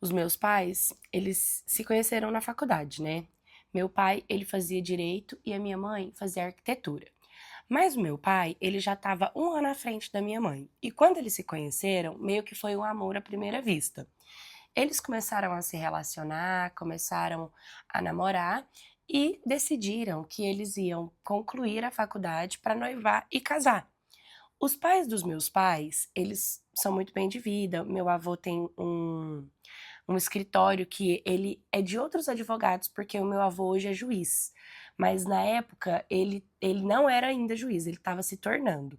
Os meus pais, eles se conheceram na faculdade, né? Meu pai, ele fazia direito e a minha mãe fazia arquitetura. Mas o meu pai, ele já estava um ano à frente da minha mãe. E quando eles se conheceram, meio que foi um amor à primeira vista. Eles começaram a se relacionar, começaram a namorar e decidiram que eles iam concluir a faculdade para noivar e casar. Os pais dos meus pais, eles são muito bem de vida. Meu avô tem um escritório que ele é de outros advogados, porque o meu avô hoje é juiz. Mas na época ele não era ainda juiz, ele estava se tornando.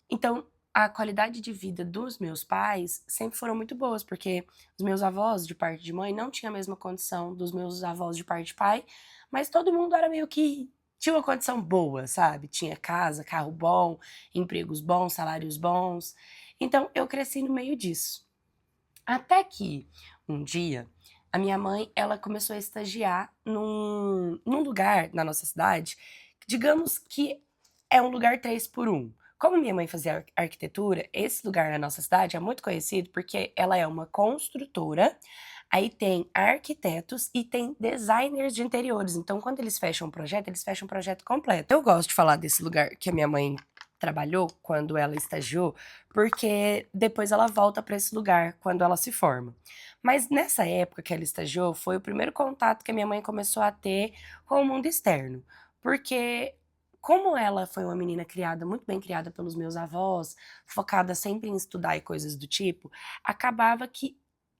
Então, a qualidade de vida dos meus pais sempre foram muito boas, porque os meus avós de parte de mãe não tinham a mesma condição dos meus avós de parte de pai, mas todo mundo era meio que tinha uma condição boa, sabe? Tinha casa, carro bom, empregos bons, salários bons. Então, eu cresci no meio disso. Até que um dia a minha mãe, ela começou a estagiar num lugar na nossa cidade, digamos que é um lugar 3 por 1. Como minha mãe fazia arquitetura, esse lugar na nossa cidade é muito conhecido porque ela é uma construtora, aí tem arquitetos e tem designers de interiores. Então, quando eles fecham um projeto, eles fecham um projeto completo. Eu gosto de falar desse lugar que a minha mãe trabalhou quando ela estagiou, porque depois ela volta para esse lugar quando ela se forma. Mas nessa época que ela estagiou, foi o primeiro contato que a minha mãe começou a ter com o mundo externo. Porque, como ela foi uma menina criada, muito bem criada pelos meus avós, focada sempre em estudar e coisas do tipo, acabava que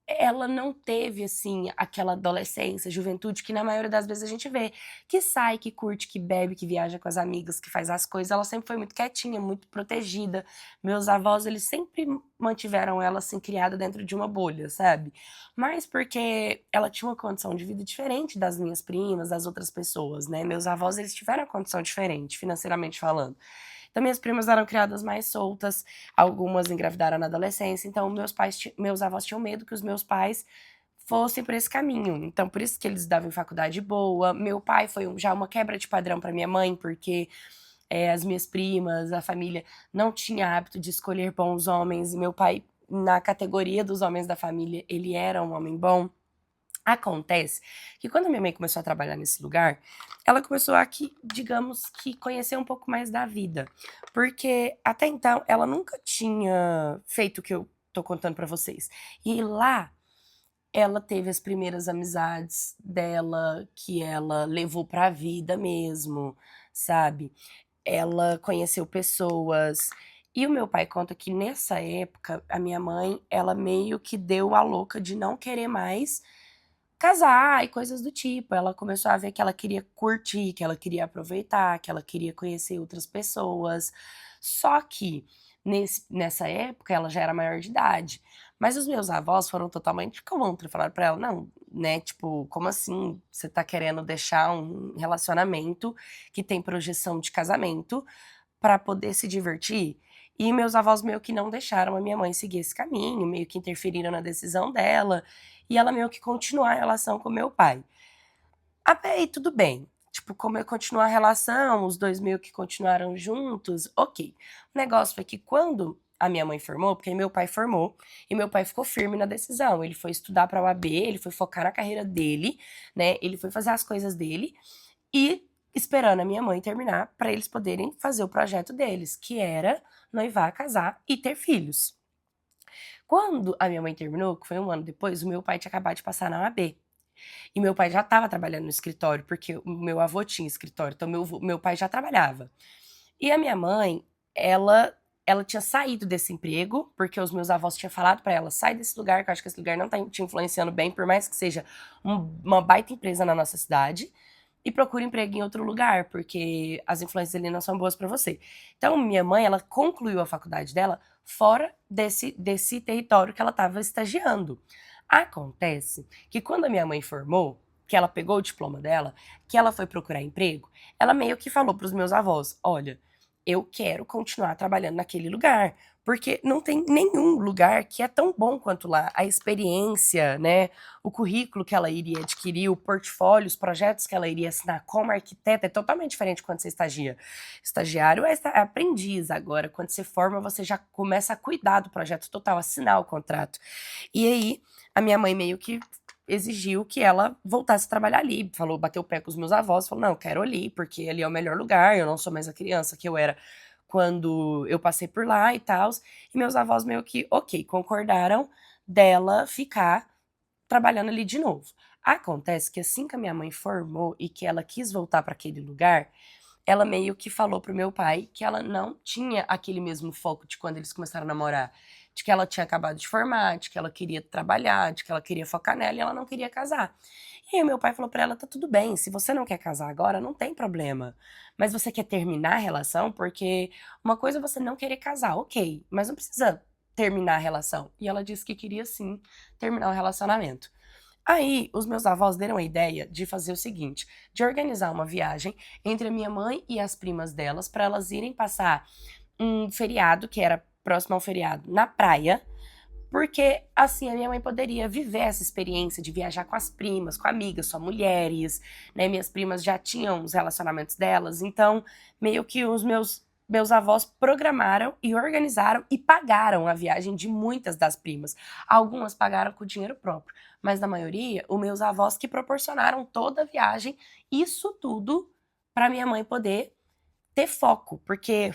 ela não teve, assim, aquela adolescência, juventude que na maioria das vezes a gente vê, que sai, que curte, que bebe, que viaja com as amigas, que faz as coisas. Ela sempre foi muito quietinha, muito protegida. Meus avós, eles sempre mantiveram ela, assim, criada dentro de uma bolha, sabe? Mas porque ela tinha uma condição de vida diferente das minhas primas, das outras pessoas, né? Meus avós, eles tiveram uma condição diferente, financeiramente falando. Então, minhas primas eram criadas mais soltas, algumas engravidaram na adolescência, então meus avós tinham medo que os meus pais fossem por esse caminho. Então, por isso que eles davam em faculdade boa. Meu pai foi já uma quebra de padrão para minha mãe, porque as minhas primas, a família não tinha hábito de escolher bons homens, e meu pai, na categoria dos homens da família, ele era um homem bom. Acontece que quando a minha mãe começou a trabalhar nesse lugar, ela começou a digamos que conhecer um pouco mais da vida, porque até então ela nunca tinha feito o que eu tô contando pra vocês. E lá ela teve as primeiras amizades dela que ela levou pra vida mesmo, sabe? Ela conheceu pessoas. E o meu pai conta que nessa época a minha mãe, ela meio que deu a louca de não querer mais casar e coisas do tipo. Ela começou a ver que ela queria curtir, que ela queria aproveitar, que ela queria conhecer outras pessoas. Só que nessa época ela já era maior de idade. Mas os meus avós foram totalmente contra, falaram pra ela, não, né, tipo, como assim você tá querendo deixar um relacionamento que tem projeção de casamento pra poder se divertir? E meus avós meio que não deixaram a minha mãe seguir esse caminho, meio que interferiram na decisão dela, e ela meio que continuar a relação com meu pai. Até aí tudo bem. Tipo, como eu continuar a relação, os dois meio que continuaram juntos, ok. O negócio foi que quando a minha mãe formou, porque meu pai formou, e meu pai ficou firme na decisão. Ele foi estudar pra UAB, ele foi focar na carreira dele, né? Ele foi fazer as coisas dele e esperando a minha mãe terminar pra eles poderem fazer o projeto deles, que era noivar, casar e ter filhos. Quando a minha mãe terminou, que foi um ano depois, o meu pai tinha acabado de passar na OAB. E meu pai já estava trabalhando no escritório, porque o meu avô tinha escritório, então meu pai já trabalhava. E a minha mãe, ela tinha saído desse emprego, porque os meus avós tinham falado pra ela, sai desse lugar, que eu acho que esse lugar não tá te influenciando bem, por mais que seja uma baita empresa na nossa cidade, e procura emprego em outro lugar, porque as influências ali não são boas pra você. Então, minha mãe, ela concluiu a faculdade dela fora desse território que ela estava estagiando. Acontece que quando a minha mãe formou, que ela pegou o diploma dela, que ela foi procurar emprego, ela meio que falou para os meus avós: olha, eu quero continuar trabalhando naquele lugar, porque não tem nenhum lugar que é tão bom quanto lá. A experiência, né, o currículo que ela iria adquirir, o portfólio, os projetos que ela iria assinar como arquiteta é totalmente diferente quando você estagia. Estagiário é aprendiz agora, quando você forma você já começa a cuidar do projeto total, assinar o contrato. E aí a minha mãe meio que exigiu que ela voltasse a trabalhar ali, falou, bateu o pé com os meus avós, falou, não, eu quero ali, porque ali é o melhor lugar, eu não sou mais a criança que eu era quando eu passei por lá e tal. E meus avós meio que, ok, concordaram dela ficar trabalhando ali de novo. Acontece que assim que a minha mãe formou e que ela quis voltar para aquele lugar, ela meio que falou pro meu pai que ela não tinha aquele mesmo foco de quando eles começaram a namorar, de que ela tinha acabado de formar, de que ela queria trabalhar, de que ela queria focar nela e ela não queria casar. E aí o meu pai falou pra ela, tá tudo bem, se você não quer casar agora, não tem problema. Mas você quer terminar a relação, porque uma coisa é você não querer casar, ok, mas não precisa terminar a relação. E ela disse que queria sim terminar o relacionamento. Aí, os meus avós deram a ideia de fazer o seguinte, de organizar uma viagem entre a minha mãe e as primas delas para elas irem passar um feriado, que era próximo ao feriado, na praia, porque assim a minha mãe poderia viver essa experiência de viajar com as primas, com amigas, só mulheres, né? Minhas primas já tinham os relacionamentos delas, então meio que os meus avós programaram e organizaram e pagaram a viagem de muitas das primas. Algumas pagaram com dinheiro próprio, mas na maioria, os meus avós que proporcionaram toda a viagem, isso tudo para minha mãe poder ter foco, porque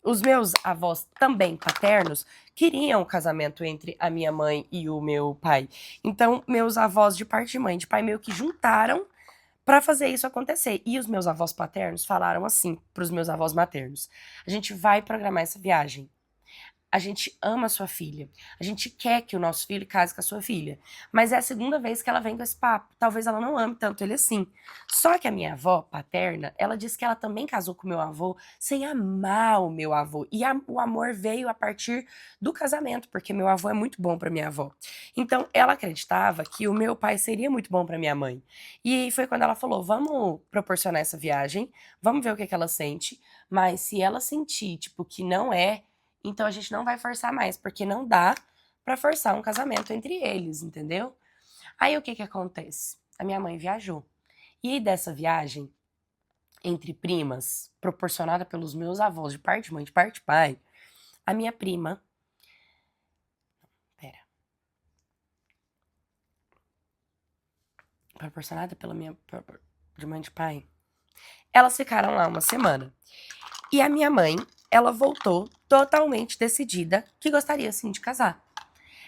os meus avós, também paternos, queriam o casamento entre a minha mãe e o meu pai. Então, meus avós de parte de mãe e de pai meio que juntaram para fazer isso acontecer. E os meus avós paternos falaram assim para os meus avós maternos: a gente vai programar essa viagem. A gente ama a sua filha. A gente quer que o nosso filho case com a sua filha. Mas é a segunda vez que ela vem com esse papo. Talvez ela não ame tanto ele assim. Só que a minha avó paterna, ela disse que ela também casou com o meu avô sem amar o meu avô. E o amor veio a partir do casamento, porque meu avô é muito bom para minha avó. Então, ela acreditava que o meu pai seria muito bom para minha mãe. E foi quando ela falou: vamos proporcionar essa viagem, vamos ver o que, que ela sente. Mas se ela sentir, tipo, que não é, então a gente não vai forçar mais, porque não dá pra forçar um casamento entre eles, entendeu? Aí o que que acontece? A minha mãe viajou. E aí dessa viagem entre primas, proporcionada pelos meus avós de parte de mãe e de parte de pai, a minha prima, pera, proporcionada pela minha de mãe e de pai, elas ficaram lá uma semana. E a minha mãe, ela voltou totalmente decidida que gostaria sim de casar.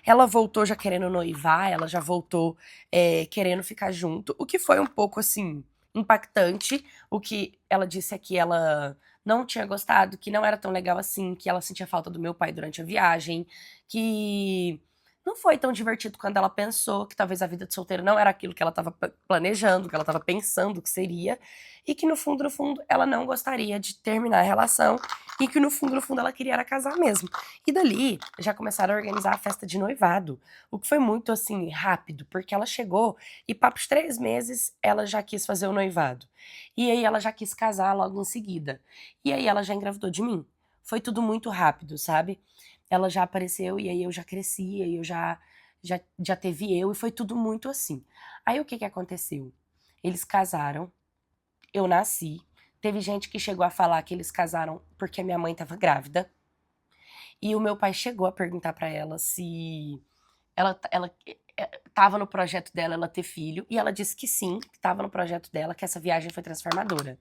Ela voltou já querendo noivar, ela já voltou querendo ficar junto, o que foi um pouco assim impactante. O que ela disse é que ela não tinha gostado, que não era tão legal assim, que ela sentia falta do meu pai durante a viagem, que não foi tão divertido quando ela pensou, que talvez a vida de solteira não era aquilo que ela estava planejando, que ela estava pensando que seria, e que no fundo, ela não gostaria de terminar a relação, e que no fundo, ela queria era casar mesmo. E dali, já começaram a organizar a festa de noivado, o que foi muito, assim, rápido, porque ela chegou e, papos 3 meses, ela já quis fazer o noivado. E aí ela já quis casar logo em seguida. E aí ela já engravidou de mim. Foi tudo muito rápido, sabe? Ela já apareceu e aí eu já cresci, e aí eu já teve eu, e foi tudo muito assim. Aí o que que aconteceu? Eles casaram, eu nasci. Teve gente que chegou a falar que eles casaram porque a minha mãe estava grávida. E o meu pai chegou a perguntar pra ela se ela tava no projeto dela ela ter filho. E ela disse que sim, que tava no projeto dela, que essa viagem foi transformadora.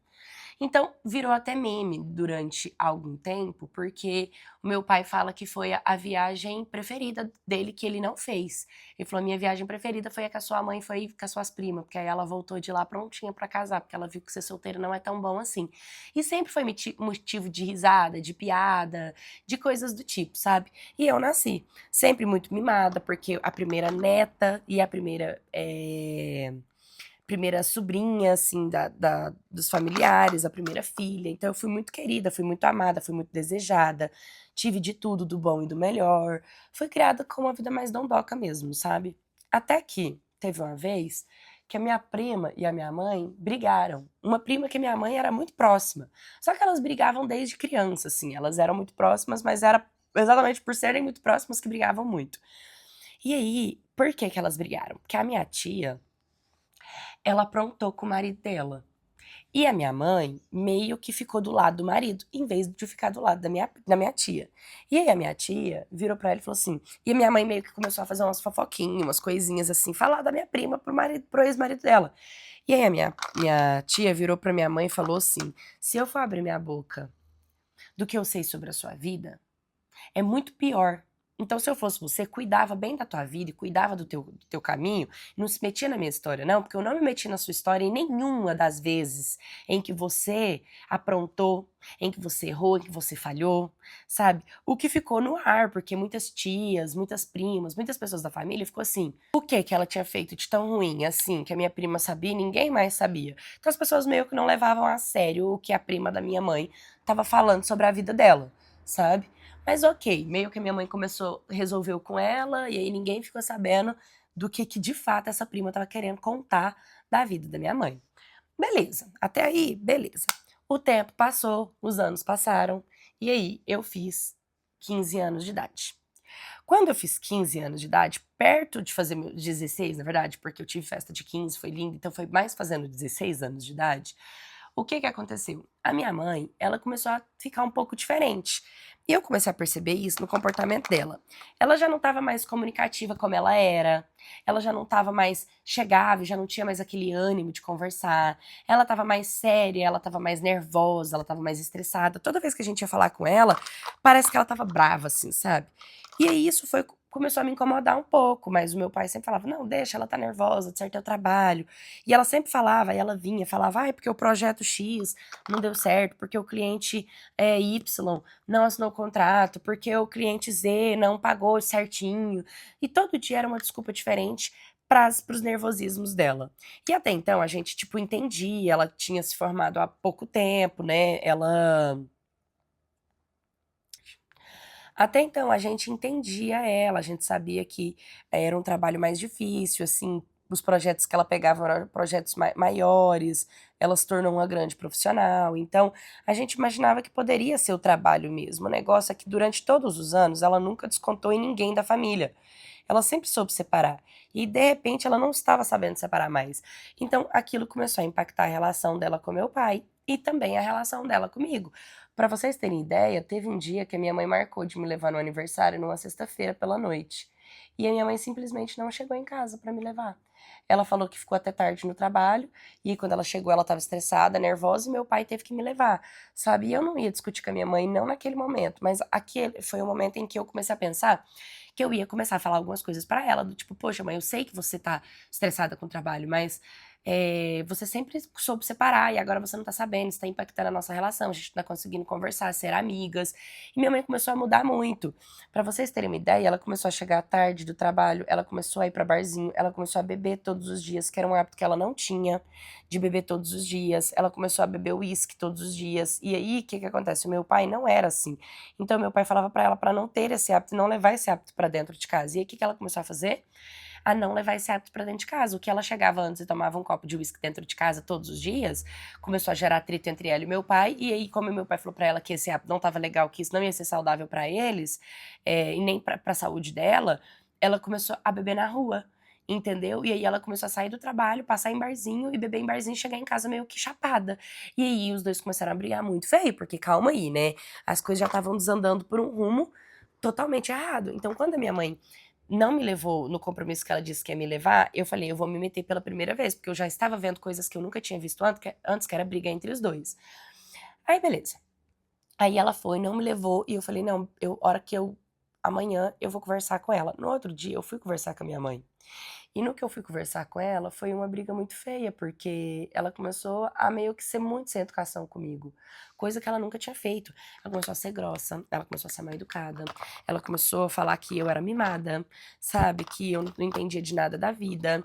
Então, virou até meme durante algum tempo, porque o meu pai fala que foi a viagem preferida dele que ele não fez. Ele falou: minha viagem preferida foi a que a sua mãe foi com as suas primas, porque aí ela voltou de lá prontinha pra casar, porque ela viu que ser solteira não é tão bom assim. E sempre foi motivo de risada, de piada, de coisas do tipo, sabe? E eu nasci sempre muito mimada, porque a primeira neta e a primeira sobrinha, assim, dos familiares, a primeira filha. Então eu fui muito querida, fui muito amada, fui muito desejada, tive de tudo, do bom e do melhor. Fui criada com uma vida mais dondoca mesmo, sabe? Até que teve uma vez que a minha prima e a minha mãe brigaram. Uma prima que a minha mãe era muito próxima. Só que elas brigavam desde criança, assim. Elas eram muito próximas, mas era exatamente por serem muito próximas que brigavam muito. E aí, por que que elas brigaram? Porque a minha tia, ela aprontou com o marido dela. E a minha mãe meio que ficou do lado do marido, em vez de ficar do lado da minha tia. E aí a minha tia virou pra ela e falou assim. E a minha mãe meio que começou a fazer umas fofoquinhas, umas coisinhas assim, falar da minha prima pro ex-marido dela. E aí a minha tia virou pra minha mãe e falou assim: se eu for abrir minha boca do que eu sei sobre a sua vida, é muito pior. Então, se eu fosse você, cuidava bem da tua vida e cuidava do teu caminho, não se metia na minha história, não, porque eu não me meti na sua história em nenhuma das vezes em que você aprontou, em que você errou, em que você falhou, sabe? O que ficou no ar, porque muitas tias, muitas primas, muitas pessoas da família ficou assim: o que que ela tinha feito de tão ruim assim, que a minha prima sabia e ninguém mais sabia? Então as pessoas meio que não levavam a sério o que a prima da minha mãe estava falando sobre a vida dela, sabe? Mas ok, meio que a minha mãe resolveu com ela, e aí ninguém ficou sabendo do que de fato essa prima estava querendo contar da vida da minha mãe. Beleza, até aí, beleza. O tempo passou, os anos passaram, e aí eu fiz 15 anos de idade. Quando eu fiz 15 anos de idade, perto de fazer meus 16, na verdade, porque eu tive festa de 15, foi lindo, então foi mais fazendo 16 anos de idade, o que que aconteceu? A minha mãe, ela começou a ficar um pouco diferente. E eu comecei a perceber isso no comportamento dela. Ela já não estava mais comunicativa como ela já não estava mais chegável, já não tinha mais aquele ânimo de conversar, ela estava mais séria, ela estava mais nervosa, ela estava mais estressada. Toda vez que a gente ia falar com ela, parece que ela estava brava, assim, sabe? E aí isso começou a me incomodar um pouco, mas o meu pai sempre falava: não, deixa, ela tá nervosa, de certo é o trabalho. E ela sempre falava, e ela vinha, falava: ai, porque o projeto X não deu certo, porque o cliente Y não assinou o contrato, porque o cliente Z não pagou certinho. E todo dia era uma desculpa diferente para os nervosismos dela. E até então a gente, tipo, entendia, ela tinha se formado há pouco tempo, né? Até então a gente entendia ela, a gente sabia que era um trabalho mais difícil, assim, os projetos que ela pegava eram projetos maiores, ela se tornou uma grande profissional, então a gente imaginava que poderia ser o trabalho mesmo. O negócio é que durante todos os anos ela nunca descontou em ninguém da família. Ela sempre soube separar. E de repente ela não estava sabendo separar mais. Então aquilo começou a impactar a relação dela com meu pai e também a relação dela comigo. Pra vocês terem ideia, teve um dia que a minha mãe marcou de me levar no aniversário numa sexta-feira pela noite. E a minha mãe simplesmente não chegou em casa pra me levar. Ela falou que ficou até tarde no trabalho, e quando ela chegou, ela estava estressada, nervosa, e meu pai teve que me levar, sabe? E eu não ia discutir com a minha mãe, não naquele momento, mas aquele foi o momento em que eu comecei a pensar que eu ia começar a falar algumas coisas pra ela, do tipo, poxa, mãe, eu sei que você tá estressada com o trabalho, mas você sempre soube separar e agora você não tá sabendo, isso tá impactando a nossa relação, a gente não tá conseguindo conversar, ser amigas. E minha mãe começou a mudar muito. Pra vocês terem uma ideia, ela começou a chegar tarde do trabalho, ela começou a ir pra barzinho, ela começou a beber todos os dias, que era um hábito que ela não tinha, de beber todos os dias. Ela começou a beber uísque todos os dias. E aí, o que que acontece? O meu pai não era assim. Então, meu pai falava pra ela pra não ter esse hábito, não levar esse hábito pra dentro de casa. E aí, o que que ela começou a fazer? A não levar esse hábito pra dentro de casa. O que ela chegava antes e tomava um copo de uísque dentro de casa todos os dias, começou a gerar atrito entre ela e meu pai, e aí como meu pai falou pra ela que esse hábito não estava legal, que isso não ia ser saudável pra eles, e nem pra saúde dela, ela começou a beber na rua, entendeu? E aí ela começou a sair do trabalho, passar em barzinho e beber em barzinho e chegar em casa meio que chapada. E aí os dois começaram a brigar muito feio, porque calma aí, né? As coisas já estavam desandando por um rumo totalmente errado. Então, quando a minha mãe não me levou no compromisso que ela disse que ia me levar, eu falei, eu vou me meter pela primeira vez, porque eu já estava vendo coisas que eu nunca tinha visto antes, que era briga entre os dois. Aí, beleza. Aí ela foi, não me levou, e eu falei, não, hora que amanhã eu vou conversar com ela. No outro dia, eu fui conversar com a minha mãe. E no que eu fui conversar com ela, foi uma briga muito feia, porque ela começou a meio que ser muito sem educação comigo, coisa que ela nunca tinha feito. Ela começou a ser grossa, ela começou a ser mal educada, ela começou a falar que eu era mimada, sabe, que eu não entendia de nada da vida,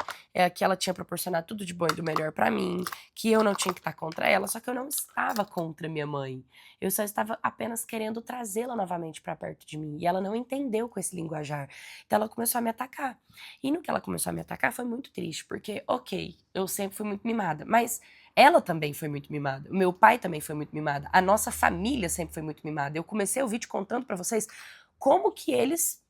que ela tinha proporcionado tudo de bom e do melhor pra mim, que eu não tinha que estar contra ela, só que eu não estava contra minha mãe. Eu só estava apenas querendo trazê-la novamente pra perto de mim, e ela não entendeu com esse linguajar. Então ela começou a me atacar. E no que ela começou a me atacar foi muito triste, porque, ok, eu sempre fui muito mimada, mas ela também foi muito mimada, o meu pai também foi muito mimada, a nossa família sempre foi muito mimada. Eu comecei o vídeo contando pra vocês como que eles,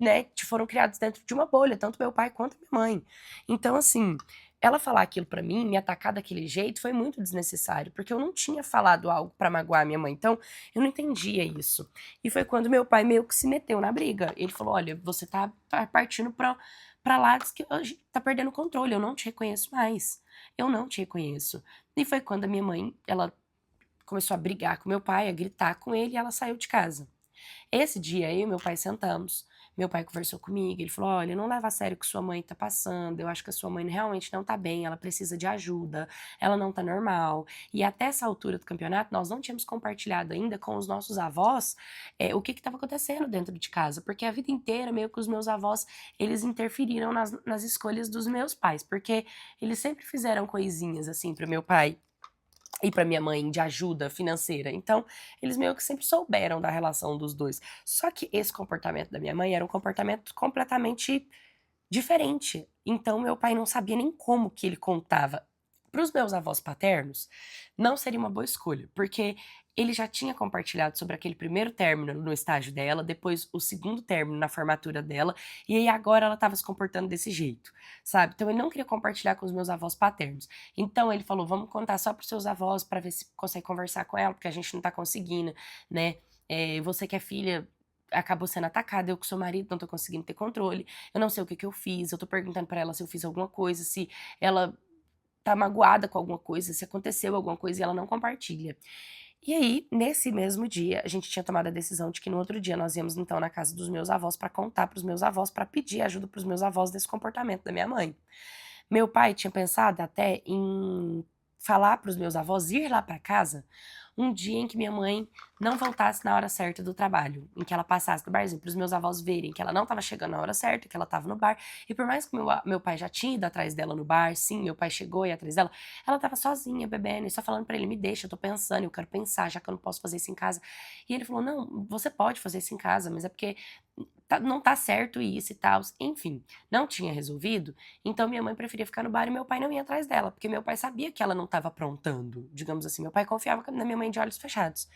né, foram criados dentro de uma bolha, tanto meu pai quanto minha mãe. Então, assim, ela falar aquilo pra mim, me atacar daquele jeito, foi muito desnecessário, porque eu não tinha falado algo pra magoar minha mãe, então eu não entendia isso. E foi quando meu pai meio que se meteu na briga. Ele falou: "Olha, você tá partindo pra lados que tá perdendo o controle, eu não te reconheço mais. Eu não te reconheço". E foi quando a minha mãe, ela começou a brigar com meu pai, a gritar com ele, e ela saiu de casa. Esse dia, eu e meu pai sentamos, meu pai conversou comigo, ele falou: "Olha, não leva a sério o que sua mãe tá passando, eu acho que a sua mãe realmente não tá bem, ela precisa de ajuda, ela não tá normal". E até essa altura do campeonato, nós não tínhamos compartilhado ainda com os nossos avós, o que estava acontecendo dentro de casa, porque a vida inteira meio que os meus avós, eles interferiram nas escolhas dos meus pais, porque eles sempre fizeram coisinhas, assim, para o meu pai e para minha mãe de ajuda financeira. Então, eles meio que sempre souberam da relação dos dois. Só que esse comportamento da minha mãe era um comportamento completamente diferente. Então, meu pai não sabia nem como que ele contava. Para os meus avós paternos, não seria uma boa escolha, porque ele já tinha compartilhado sobre aquele primeiro término no estágio dela, depois o segundo término na formatura dela, e aí agora ela estava se comportando desse jeito, sabe? Então ele não queria compartilhar com os meus avós paternos. Então ele falou: vamos contar só para os seus avós para ver se consegue conversar com ela, porque a gente não tá conseguindo, né? Você que é filha acabou sendo atacada, eu que sou marido não tô conseguindo ter controle, eu não sei o que que eu fiz, eu tô perguntando pra ela se eu fiz alguma coisa, se ela tá magoada com alguma coisa, se aconteceu alguma coisa e ela não compartilha. E aí, nesse mesmo dia, a gente tinha tomado a decisão de que no outro dia nós íamos então na casa dos meus avós pra contar para os meus avós, pra pedir ajuda para os meus avós desse comportamento da minha mãe. Meu pai tinha pensado até em falar para os meus avós ir lá para casa um dia em que minha mãe não voltasse na hora certa do trabalho, em que ela passasse no barzinho, para os meus avós verem que ela não estava chegando na hora certa, que ela estava no bar. E por mais que meu pai já tinha ido atrás dela no bar, sim, meu pai chegou e atrás dela, ela estava sozinha bebendo e só falando para ele: me deixa, eu tô pensando, eu quero pensar, já que eu não posso fazer isso em casa. E ele falou: não, você pode fazer isso em casa, mas é porque não tá certo isso e tal. Enfim, não tinha resolvido, então minha mãe preferia ficar no bar e meu pai não ia atrás dela, porque meu pai sabia que ela não estava aprontando, digamos assim. Meu pai confiava na minha mãe de olhos fechados.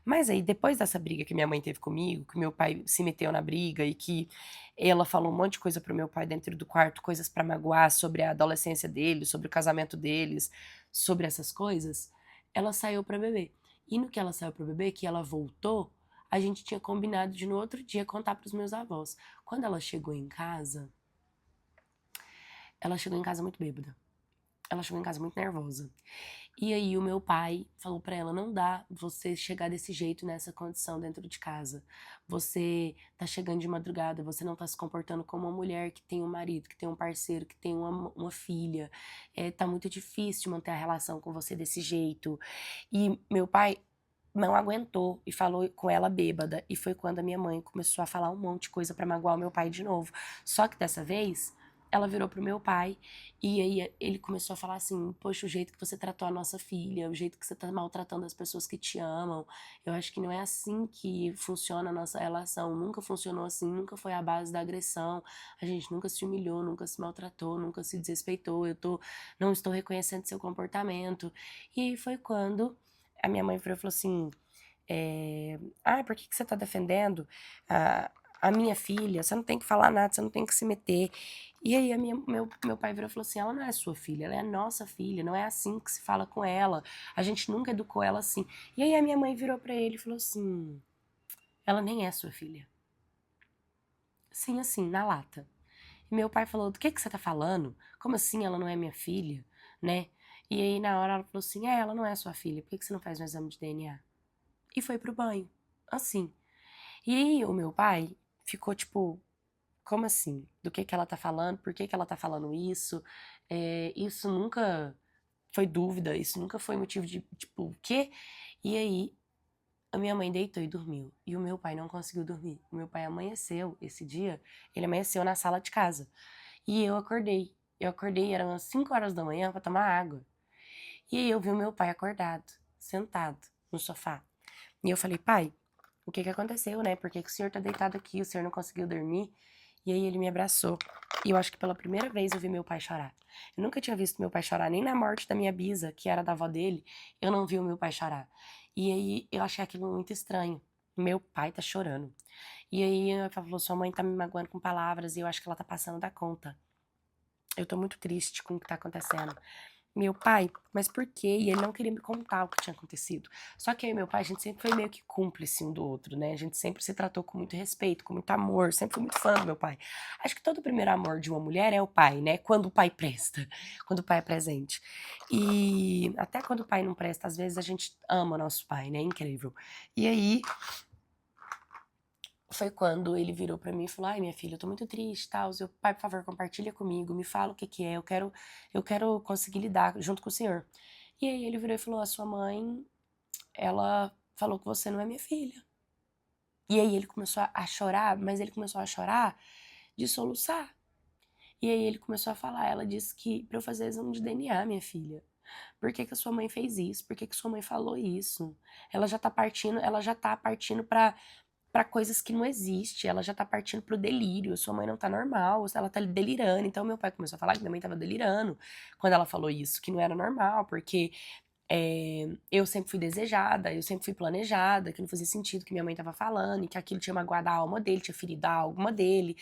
Mas aí, depois dessa briga que minha mãe teve comigo, que meu pai se meteu na briga e que ela falou um monte de coisa pro meu pai dentro do quarto, coisas pra magoar sobre a adolescência deles, sobre o casamento deles, sobre essas coisas, ela saiu pra beber. E no que ela saiu pra beber, que ela voltou, a gente tinha combinado de no outro dia contar pros meus avós. Quando ela chegou em casa muito bêbada. Ela chegou em casa muito nervosa. E aí o meu pai falou pra ela: não dá você chegar desse jeito nessa condição dentro de casa. Você tá chegando de madrugada, você não tá se comportando como uma mulher que tem um marido, que tem um parceiro, que tem uma filha. Tá muito difícil manter a relação com você desse jeito. E meu pai não aguentou e falou com ela bêbada. E foi quando a minha mãe começou a falar um monte de coisa pra magoar o meu pai de novo. Só que dessa vez, ela virou pro meu pai e aí ele começou a falar assim: poxa, o jeito que você tratou a nossa filha, o jeito que você tá maltratando as pessoas que te amam, eu acho que não é assim que funciona a nossa relação. Nunca funcionou assim, nunca foi à base da agressão. A gente nunca se humilhou, nunca se maltratou, nunca se desrespeitou. Não estou reconhecendo seu comportamento. E aí foi quando a minha mãe virou e falou assim: por que você tá defendendo a minha filha? Você não tem que falar nada, você não tem que se meter. E aí meu pai virou e falou assim: ela não é sua filha, ela é nossa filha, não é assim que se fala com ela. A gente nunca educou ela assim. E aí a minha mãe virou pra ele e falou assim: ela nem é sua filha. Sim, assim, na lata. E meu pai falou: do que você tá falando? Como assim ela não é minha filha, né? E aí na hora ela falou assim: ela não é sua filha, por que você não faz um exame de DNA? E foi pro banho, assim. E aí o meu pai ficou tipo: como assim? Do que ela tá falando? Por que ela tá falando isso? Isso nunca foi dúvida, isso nunca foi motivo de tipo, o quê? E aí a minha mãe deitou e dormiu. E o meu pai não conseguiu dormir. O meu pai amanheceu esse dia, ele amanheceu na sala de casa. E eu acordei. Eu acordei, eram as 5 horas da manhã pra tomar água. E aí eu vi o meu pai acordado, sentado no sofá. E eu falei: pai, o que que aconteceu, né? Por que que o senhor tá deitado aqui? O senhor não conseguiu dormir? E aí ele me abraçou. E eu acho que pela primeira vez eu vi meu pai chorar. Eu nunca tinha visto meu pai chorar, nem na morte da minha bisa, que era da avó dele, eu não vi o meu pai chorar. E aí eu achei aquilo muito estranho. Meu pai tá chorando. E aí meu pai falou: sua mãe tá me magoando com palavras e eu acho que ela tá passando da conta. eu tô muito triste com o que tá acontecendo. Meu pai, mas por quê? E ele não queria me contar o que tinha acontecido. Só que eu e meu pai, a gente sempre foi meio que cúmplice um do outro, né? A gente sempre se tratou com muito respeito, com muito amor, sempre fui muito fã do meu pai. Acho que todo primeiro amor de uma mulher é o pai, né? Quando o pai presta, quando o pai é presente. E até quando o pai não presta, às vezes a gente ama nosso pai, né? Incrível. E aí, foi quando ele virou pra mim e falou: "Ai, minha filha, eu tô muito triste, tal. Seu pai, por favor, compartilha comigo, me fala o que que é. Eu quero conseguir lidar junto com o senhor." E aí ele virou e falou: "A sua mãe, ela falou que você não é minha filha." E aí ele começou a chorar, mas ele começou a chorar de soluçar. E aí ele começou a falar, ela disse que pra eu fazer exame de DNA, minha filha. Por que que a sua mãe fez isso? Por que que sua mãe falou isso? Ela já tá partindo pra coisas que não existem, ela já tá partindo pro delírio, sua mãe não tá normal, ela tá delirando. Então meu pai começou a falar que minha mãe tava delirando quando ela falou isso, que não era normal, porque eu sempre fui desejada, eu sempre fui planejada, que não fazia sentido o que minha mãe tava falando, e que aquilo tinha magoado a alma dele, tinha ferido a alma dele,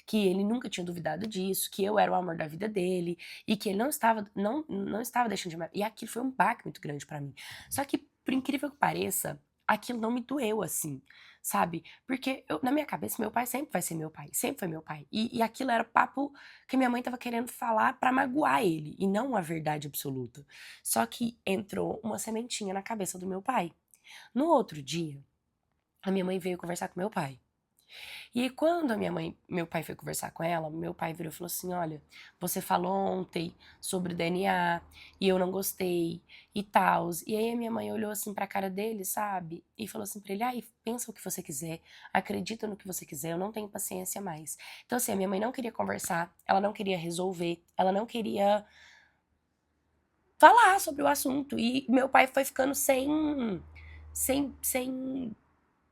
que ele nunca tinha duvidado disso, que eu era o amor da vida dele, e que ele não estava deixando de me. E aquilo foi um baque muito grande pra mim. Só que, por incrível que pareça, aquilo não me doeu assim, sabe? Porque na minha cabeça, meu pai sempre vai ser meu pai, sempre foi meu pai. E aquilo era papo que minha mãe tava querendo falar pra magoar ele, e não a verdade absoluta. Só que entrou uma sementinha na cabeça do meu pai. No outro dia, a minha mãe veio conversar com meu pai. E aí, quando meu pai foi conversar com ela, meu pai virou e falou assim: "Olha, você falou ontem sobre DNA e eu não gostei e tal." E aí a minha mãe olhou assim pra cara dele, sabe? E falou assim pra ele: "Ai, pensa o que você quiser, acredita no que você quiser, eu não tenho paciência mais." Então, assim, a minha mãe não queria conversar, ela não queria resolver, ela não queria falar sobre o assunto. E meu pai foi ficando sem,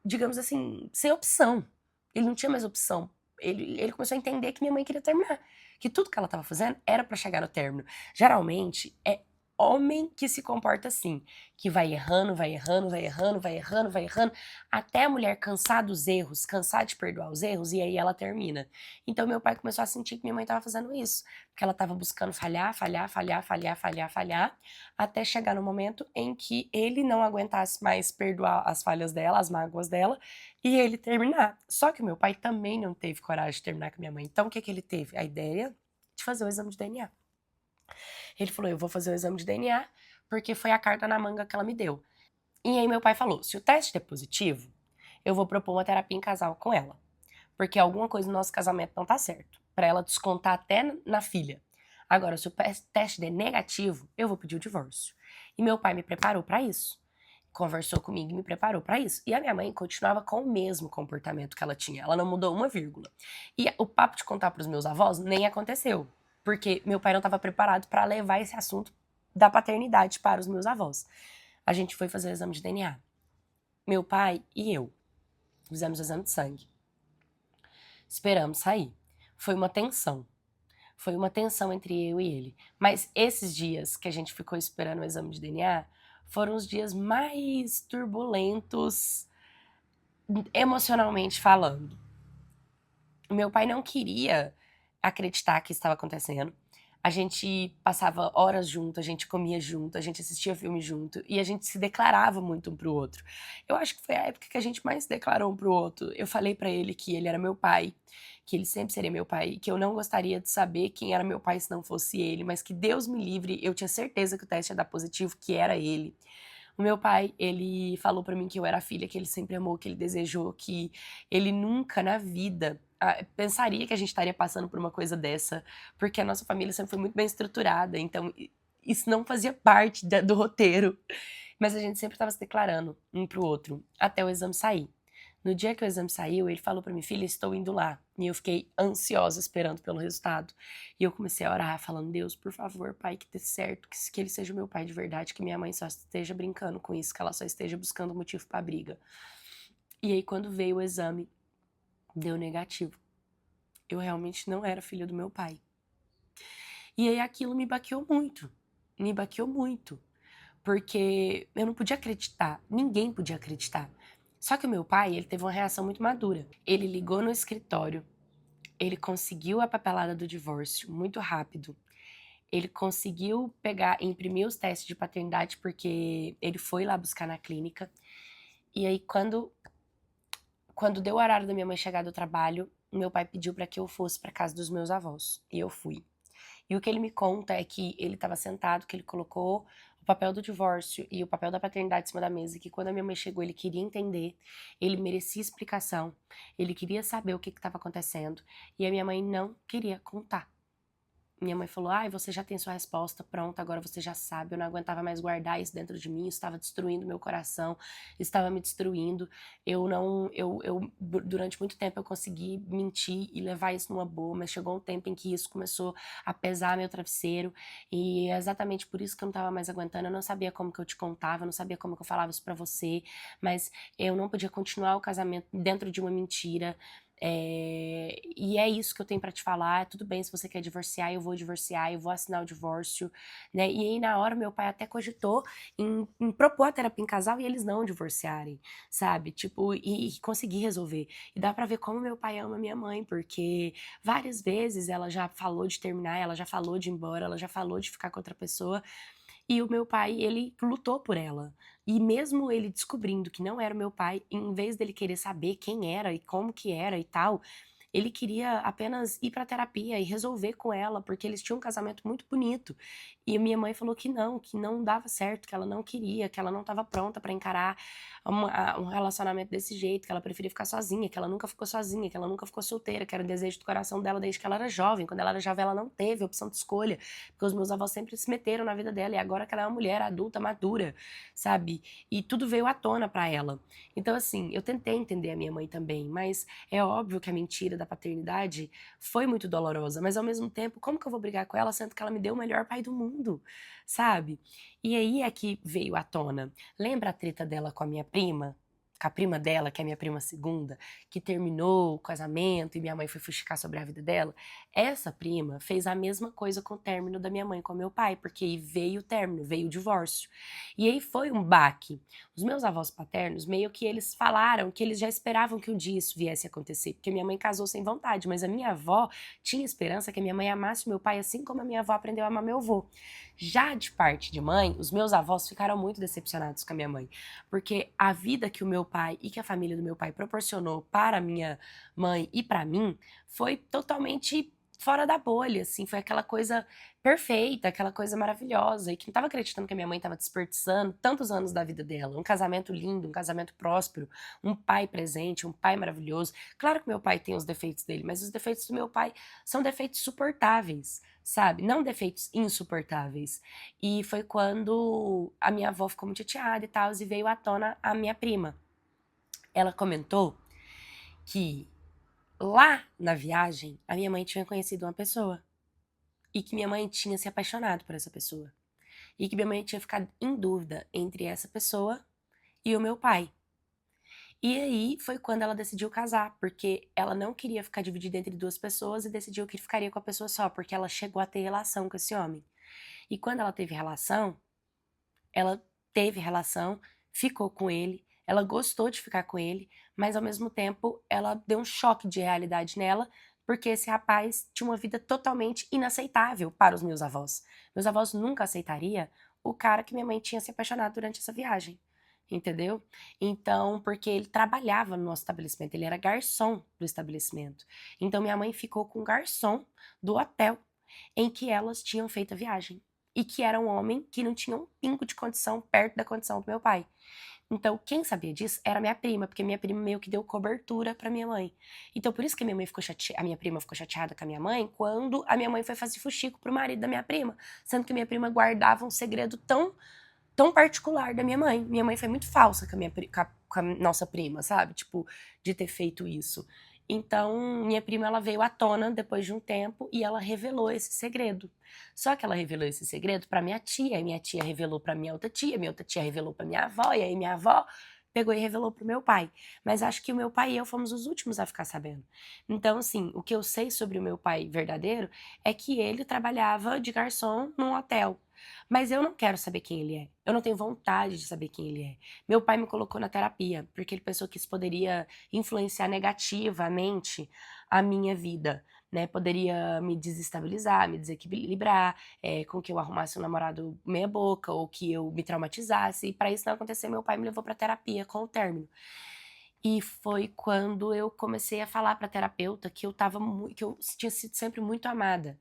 digamos assim, sem opção. Ele não tinha mais opção. Ele começou a entender que minha mãe queria terminar. Que tudo que ela estava fazendo era para chegar no término. Geralmente é homem que se comporta assim, que vai errando, vai errando, vai errando, vai errando, vai errando, até a mulher cansar dos erros, cansar de perdoar os erros, e aí ela termina. Então meu pai começou a sentir que minha mãe estava fazendo isso, porque ela estava buscando falhar, falhar, falhar, falhar, falhar, falhar, até chegar no momento em que ele não aguentasse mais perdoar as falhas dela, as mágoas dela, e ele terminar. Só que o meu pai também não teve coragem de terminar com a minha mãe. Então o que que ele teve? A ideia de fazer o exame de DNA. Ele falou: "Eu vou fazer o exame de DNA porque foi a carta na manga que ela me deu." E aí meu pai falou: "Se o teste der positivo, eu vou propor uma terapia em casal com ela, porque alguma coisa no nosso casamento não tá certo, pra ela descontar até na filha. Agora, se o teste der negativo, eu vou pedir o divórcio." E meu pai me preparou pra isso. Conversou comigo e me preparou pra isso. E a minha mãe continuava com o mesmo comportamento que ela tinha. Ela não mudou uma vírgula. E o papo de contar pros meus avós nem aconteceu, porque meu pai não estava preparado pra levar esse assunto da paternidade para os meus avós. A gente foi fazer o exame de DNA. Meu pai e eu fizemos o exame de sangue. Esperamos sair. Foi uma tensão. Foi uma tensão entre eu e ele. Mas esses dias que a gente ficou esperando o exame de DNA foram os dias mais turbulentos emocionalmente falando. O meu pai não queria acreditar que isso estava acontecendo. A gente passava horas junto, a gente comia junto, a gente assistia filme junto e a gente se declarava muito um pro outro. Eu acho que foi a época que a gente mais se declarou um pro outro. Eu falei pra ele que ele era meu pai, que ele sempre seria meu pai, que eu não gostaria de saber quem era meu pai se não fosse ele, mas que Deus me livre, eu tinha certeza que o teste ia dar positivo, que era ele. O meu pai, ele falou pra mim que eu era a filha que ele sempre amou, que ele desejou, que ele nunca na vida pensaria que a gente estaria passando por uma coisa dessa, porque a nossa família sempre foi muito bem estruturada, então isso não fazia parte do roteiro. Mas a gente sempre estava se declarando um pro outro, até o exame sair. No dia que o exame saiu, ele falou pra mim: "Filha, estou indo lá." E eu fiquei ansiosa esperando pelo resultado. E eu comecei a orar, falando: "Deus, por favor, pai, que dê certo, que ele seja o meu pai de verdade, que minha mãe só esteja brincando com isso, que ela só esteja buscando motivo pra briga." E aí, quando veio o exame, deu negativo. Eu realmente não era filha do meu pai. E aí aquilo me baqueou muito. Me baqueou muito. Porque eu não podia acreditar, ninguém podia acreditar. Só que o meu pai, ele teve uma reação muito madura. Ele ligou no escritório ele conseguiu a papelada do divórcio muito rápido. Ele conseguiu imprimir os testes de paternidade, porque ele foi lá buscar na clínica. E aí, quando deu o horário da minha mãe chegar do trabalho, meu pai pediu para que eu fosse para casa dos meus avós. E eu fui. E o que ele me conta é que ele estava sentado, que ele colocou o papel do divórcio e o papel da paternidade em cima da mesa, e que quando a minha mãe chegou, ele queria entender, ele merecia explicação, ele queria saber o que estava acontecendo, e a minha mãe não queria contar. Minha mãe falou: ai, você já tem sua resposta pronta, agora você já sabe. Eu não aguentava mais guardar isso dentro de mim, isso estava destruindo meu coração, estava me destruindo. Eu não, durante muito tempo eu consegui mentir e levar isso numa boa, mas chegou um tempo em que isso começou a pesar meu travesseiro, e é exatamente por isso que eu não estava mais aguentando. Eu não sabia como que eu te contava, eu não sabia como que eu falava isso pra você, mas eu não podia continuar o casamento dentro de uma mentira. E é isso que eu tenho pra te falar. Tudo bem, se você quer divorciar, eu vou divorciar, eu vou assinar o divórcio, né? E aí, na hora, meu pai até cogitou em propor a terapia em casal e eles não divorciarem, sabe? Tipo, e conseguir resolver. E dá pra ver como meu pai ama minha mãe, porque várias vezes ela já falou de terminar, ela já falou de ir embora, ela já falou de ficar com outra pessoa. E o meu pai, ele lutou por ela. E mesmo ele descobrindo que não era o meu pai, em vez dele querer saber quem era e como que era e tal, ele queria apenas ir pra terapia e resolver com ela, porque eles tinham um casamento muito bonito. E a minha mãe falou que não dava certo, que ela não queria, que ela não estava pronta pra encarar um relacionamento desse jeito, que ela preferia ficar sozinha, que ela nunca ficou sozinha, que ela nunca ficou solteira, que era o desejo do coração dela desde que ela era jovem. Quando ela era jovem, ela não teve opção de escolha, porque os meus avós sempre se meteram na vida dela, e agora que ela é uma mulher adulta, madura, sabe? E tudo veio à tona pra ela. Então, assim, eu tentei entender a minha mãe também, mas é óbvio que a mentira da paternidade foi muito dolorosa, mas ao mesmo tempo, como que eu vou brigar com ela sendo que ela me deu o melhor pai do mundo, sabe? E aí é que veio à tona. Lembra a treta dela com a minha prima? Com a prima dela, que é minha prima segunda, que terminou o casamento e minha mãe foi fuxicar sobre a vida dela? Essa prima fez a mesma coisa com o término da minha mãe com meu pai, porque aí veio o término, veio o divórcio. E aí foi um baque. Os meus avós paternos, meio que eles falaram que eles já esperavam que um dia isso viesse a acontecer, porque minha mãe casou sem vontade, mas a minha avó tinha esperança que a minha mãe amasse o meu pai assim como a minha avó aprendeu a amar meu avô. Já de parte de mãe, os meus avós ficaram muito decepcionados com a minha mãe, porque a vida que o meu pai e que a família do meu pai proporcionou para a minha mãe e para mim foi totalmente fora da bolha, assim, foi aquela coisa perfeita, aquela coisa maravilhosa, e que não estava acreditando que a minha mãe estava desperdiçando tantos anos da vida dela, um casamento lindo, um casamento próspero, um pai presente, um pai maravilhoso. Claro que meu pai tem os defeitos dele, mas os defeitos do meu pai são defeitos suportáveis, sabe? Não defeitos insuportáveis. E foi quando a minha avó ficou muito chateada e tal, e veio à tona a minha prima. Ela comentou que lá na viagem a minha mãe tinha conhecido uma pessoa e que minha mãe tinha se apaixonado por essa pessoa e que minha mãe tinha ficado em dúvida entre essa pessoa e o meu pai. E aí foi quando ela decidiu casar, porque ela não queria ficar dividida entre duas pessoas e decidiu que ficaria com a pessoa só, porque ela chegou a ter relação com esse homem. E quando ela teve relação, ficou com ele, ela gostou de ficar com ele, mas ao mesmo tempo ela deu um choque de realidade nela, porque esse rapaz tinha uma vida totalmente inaceitável para os meus avós. Meus avós nunca aceitariam o cara que minha mãe tinha se apaixonado durante essa viagem. Entendeu? Então, porque ele trabalhava no nosso estabelecimento, ele era garçom do estabelecimento. Então, minha mãe ficou com o garçom do hotel em que elas tinham feito a viagem e que era um homem que não tinha um pingo de condição perto da condição do meu pai. Então, quem sabia disso era minha prima, porque minha prima meio que deu cobertura pra minha mãe. Então, por isso que a minha prima ficou chateada com a minha mãe quando a minha mãe foi fazer fuxico pro marido da minha prima, sendo que minha prima guardava um segredo tão particular da minha mãe. Minha mãe foi muito falsa com com a nossa prima, sabe? Tipo, de ter feito isso. Então, minha prima, ela veio à tona depois de um tempo e ela revelou esse segredo. Só que ela revelou esse segredo para minha tia, e minha tia revelou para minha outra tia revelou para minha avó, e aí minha avó pegou e revelou pro meu pai. Mas acho que o meu pai e eu fomos os últimos a ficar sabendo. Então, assim, o que eu sei sobre o meu pai verdadeiro é que ele trabalhava de garçom num hotel. Mas eu não quero saber quem ele é. Eu não tenho vontade de saber quem ele é. Meu pai me colocou na terapia, porque ele pensou que isso poderia influenciar negativamente a minha vida, né? Poderia me desestabilizar, me desequilibrar, com que eu arrumasse um namorado meia boca ou que eu me traumatizasse. E para isso não acontecer, meu pai me levou para terapia com o término. E foi quando eu comecei a falar para terapeuta que que eu tinha sido sempre muito amada,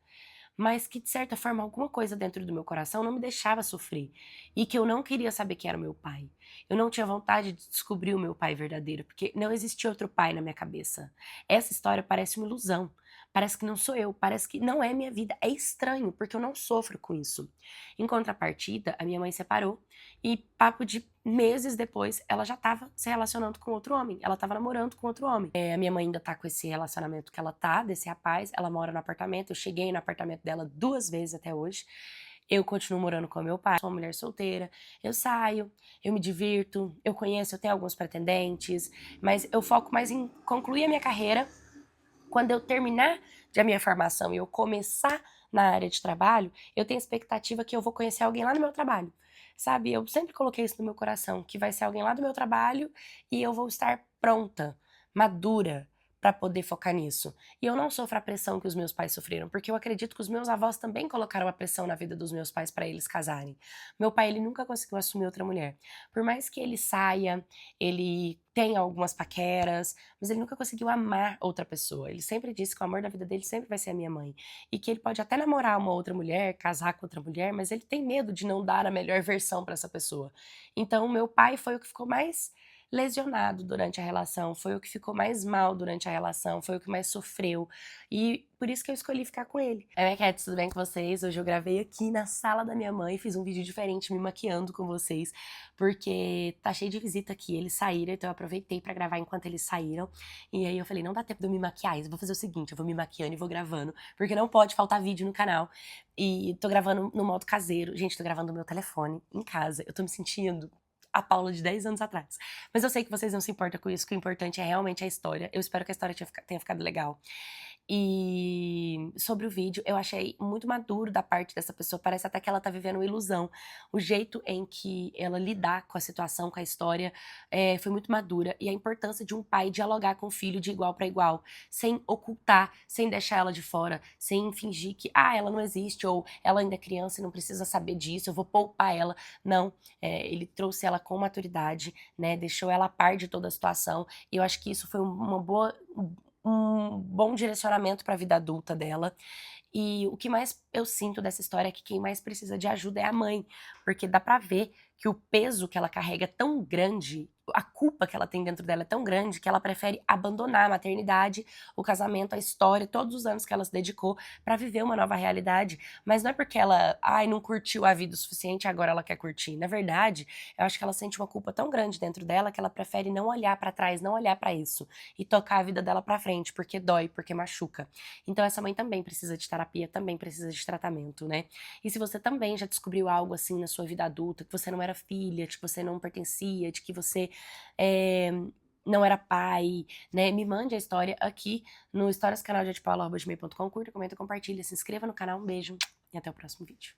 mas que de certa forma alguma coisa dentro do meu coração não me deixava sofrer, e que eu não queria saber quem era o meu pai. Eu não tinha vontade de descobrir o meu pai verdadeiro, porque não existia outro pai na minha cabeça. Essa história parece uma ilusão, parece que não sou eu, parece que não é minha vida, é estranho, porque eu não sofro com isso. Em contrapartida, a minha mãe separou e papo de meses depois, ela já estava se relacionando com outro homem, ela estava namorando com outro homem. A minha mãe ainda tá com esse relacionamento que ela tá, desse rapaz, ela mora no apartamento, eu cheguei no apartamento dela 2 vezes até hoje. Eu continuo morando com meu pai, sou uma mulher solteira, eu saio, eu me divirto, eu conheço, eu tenho alguns pretendentes, mas eu foco mais em concluir a minha carreira. Quando eu terminar a minha formação e eu começar na área de trabalho, eu tenho expectativa que eu vou conhecer alguém lá no meu trabalho. Sabe, eu sempre coloquei isso no meu coração, que vai ser alguém lá do meu trabalho e eu vou estar pronta, madura, para poder focar nisso. E eu não sofro a pressão que os meus pais sofreram, porque eu acredito que os meus avós também colocaram a pressão na vida dos meus pais para eles casarem. Meu pai, ele nunca conseguiu assumir outra mulher. Por mais que ele saia, ele tenha algumas paqueras, mas ele nunca conseguiu amar outra pessoa. Ele sempre disse que o amor da vida dele sempre vai ser a minha mãe. E que ele pode até namorar uma outra mulher, casar com outra mulher, mas ele tem medo de não dar a melhor versão para essa pessoa. Então, meu pai foi o que ficou mais lesionado durante a relação, foi o que ficou mais mal durante a relação, foi o que mais sofreu. E por isso que eu escolhi ficar com ele. Oi, Cats, tudo bem com vocês? Hoje eu gravei aqui na sala da minha mãe, fiz um vídeo diferente me maquiando com vocês, porque tá cheio de visita aqui, eles saíram, então eu aproveitei pra gravar enquanto eles saíram. E aí eu falei, não dá tempo de eu me maquiar, eu vou fazer o seguinte, eu vou me maquiando e vou gravando, porque não pode faltar vídeo no canal. E tô gravando no modo caseiro. Gente, tô gravando no meu telefone, em casa. Eu tô me sentindo a Paula de 10 anos atrás. Mas eu sei que vocês não se importam com isso, que o importante é realmente a história. Eu espero que a história tenha ficado legal. E sobre o vídeo, eu achei muito maduro da parte dessa pessoa, parece até que ela tá vivendo uma ilusão. O jeito em que ela lidar com a situação, com a história, foi muito madura. E a importância de um pai dialogar com o filho de igual para igual, sem ocultar, sem deixar ela de fora, sem fingir que, ela não existe, ou ela ainda é criança e não precisa saber disso, eu vou poupar ela. Não, ele trouxe ela com maturidade, né, deixou ela a par de toda a situação, e eu acho que isso foi um bom direcionamento para a vida adulta dela. E o que mais eu sinto dessa história é que quem mais precisa de ajuda é a mãe, porque dá pra ver que o peso que ela carrega é tão grande, a culpa que ela tem dentro dela é tão grande que ela prefere abandonar a maternidade, o casamento, a história, todos os anos que ela se dedicou pra viver uma nova realidade. Mas não é porque ela, não curtiu a vida o suficiente e agora ela quer curtir. Na verdade, eu acho que ela sente uma culpa tão grande dentro dela que ela prefere não olhar pra trás, não olhar pra isso e tocar a vida dela pra frente, porque dói, porque machuca. Então essa mãe também precisa de terapia, também precisa de tratamento, né? E se você também já descobriu algo assim na sua vida adulta, que você não era filha, de que você não pertencia, de que você não era pai, né? Me mande a história aqui no storiescanaldepaula@gmail.com, curta, comenta, compartilha, se inscreva no canal, um beijo e até o próximo vídeo.